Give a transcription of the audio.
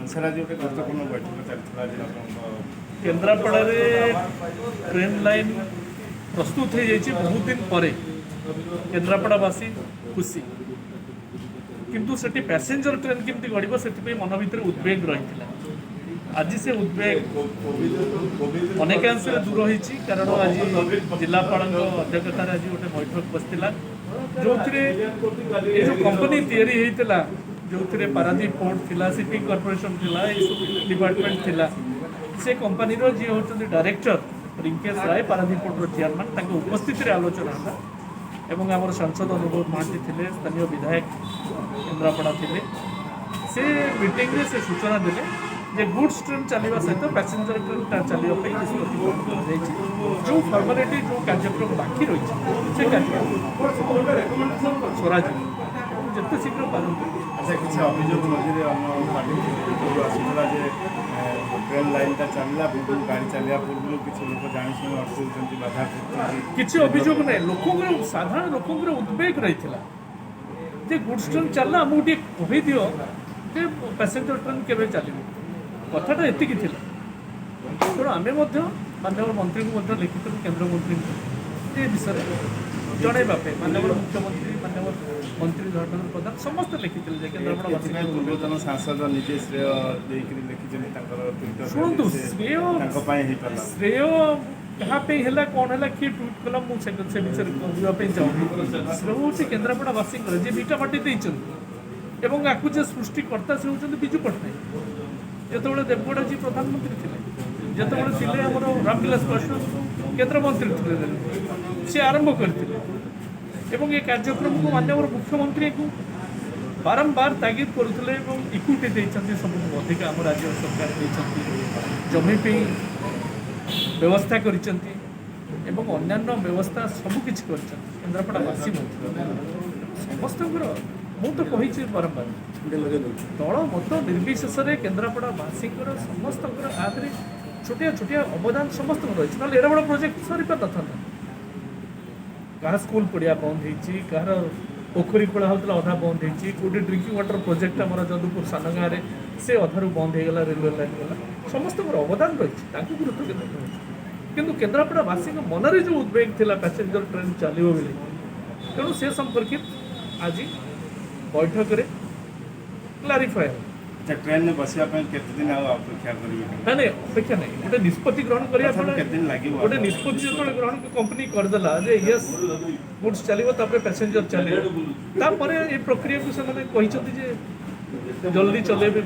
Sir आज गोटे गुरुत्वपूर्ण बैठक चलता आज केन्द्रापड़ा ट्रेन लाइन प्रस्तुत हो जाइए बहुत दिन पर केन्द्रापड़ावासी खुशी किंतु सेठी पैसेंजर ट्रेन केमती गड़ब से मन भर उद्वेग रही आज से उद्वेग अनेकांश दूर होती कारण आज जिलापाल अध्यक्षतार आज गोटे बैठक बसला जो जो कंपनी तैयारी होता जो पारादीप पोर्ट थिला शिपिंग कॉर्पोरेशन थिला डिपार्टमेंट थिला से कंपनी जी होती डायरेक्टर रिंकेश राय पारादीप पोर्ट चेयरमैन उपस्थित आलोचना था एवं आम सांसद अनुभव महांती थे स्थानीय विधायक केन्द्रापड़ा थे से मीटिंग में से सूचना देले जे गुड्स ट्रेन चलने सहित पैसेंजर ट्रेन चलने निष्पत्ति जो फर्मालिटी जो कार्यक्रम बाकी रही से कार्यक्रम स्वराज जिते शीघ्र पारंपरिक अच्छा किसी अभियोग मझे आसूला ट्रेन लाइन चलला पूर्व गाड़ी चलने पूर्व किसी लोग जानी अटकाउं बाधा किसी अभियोग ना लोक साधारण लोक उद्वेग रही है गुड्स ट्रेन चलना आमको टे कही दियो जे पैसेंजर ट्रेन केवे चलो कथाटा एतिकी तेणु आम माननीय मंत्री को लिखित केन्द्र मंत्री ये विषय जनवाई माननीय मुख्यमंत्री माननीय मंत्री धर्मेंद्र प्रधान समस्त लिखिते केन्द्रापड़ा पूर्वतन सांसद निजे श्रेय लिखिं शुणु श्रेय क्या कौन है किए ट्विट कला मुझे विषय कहवाई चाहूँगी श्रेय हूँ केन्द्रापड़ावासी जी भिटा माटी देते एवं आपको जे सृष्टिकर्ता से होती विजु पट्टनायक जो देवगौड़ा जी प्रधानमंत्री थे जो थे आम रामविलास पासवान केन्द्रमंत्री थे सी आरंभ करते ये कार्यक्रम को माननीय मुख्यमंत्री को बारंबार तागिद करुले इक्विटी देते सब अधिक आम राज्य सरकार जमी पे व्यवस्था करन्यान्य व्यवस्था सबकि केन्द्रापड़ावासी समस्त मुझे तो कही बारंबार दल मत निर्विशेष केन्द्रापड़ावासी समस्त छोटिया छोटिया अवदान समस्त रही ना एड़ा बड़ा प्रोजेक्ट सरी पार था क्या स्कूल पड़िया बंद हो कह पोखरी खोला होता अधा बंद होटी ड्रिंकिंग वाटर प्रोजेक्ट आम जदुपुर सान गाँव से अधारू बंद होगा रेलवे लाइन गला समस्त अवदान रही गुरुत्व केन्द्र किंतु केन्द्रापड़ावासी मन में जो उद्वेग था पैसेंजर ट्रेन चलो तेणु से संपर्कित आज बैठक में क्लारिफाए अच्छा ट्रेन में बसवा केते दिन अपेक्षा करेंगे ना अपेक्षा नहीं गोटे निष्पत्ति ग्रहण करने गोटे निष्पत्ति जो ग्रहण कंपनी करदेला जे यस गुड्स चलो पैसेंजर चलो ये प्रक्रिया को से जल्दी चलेबे।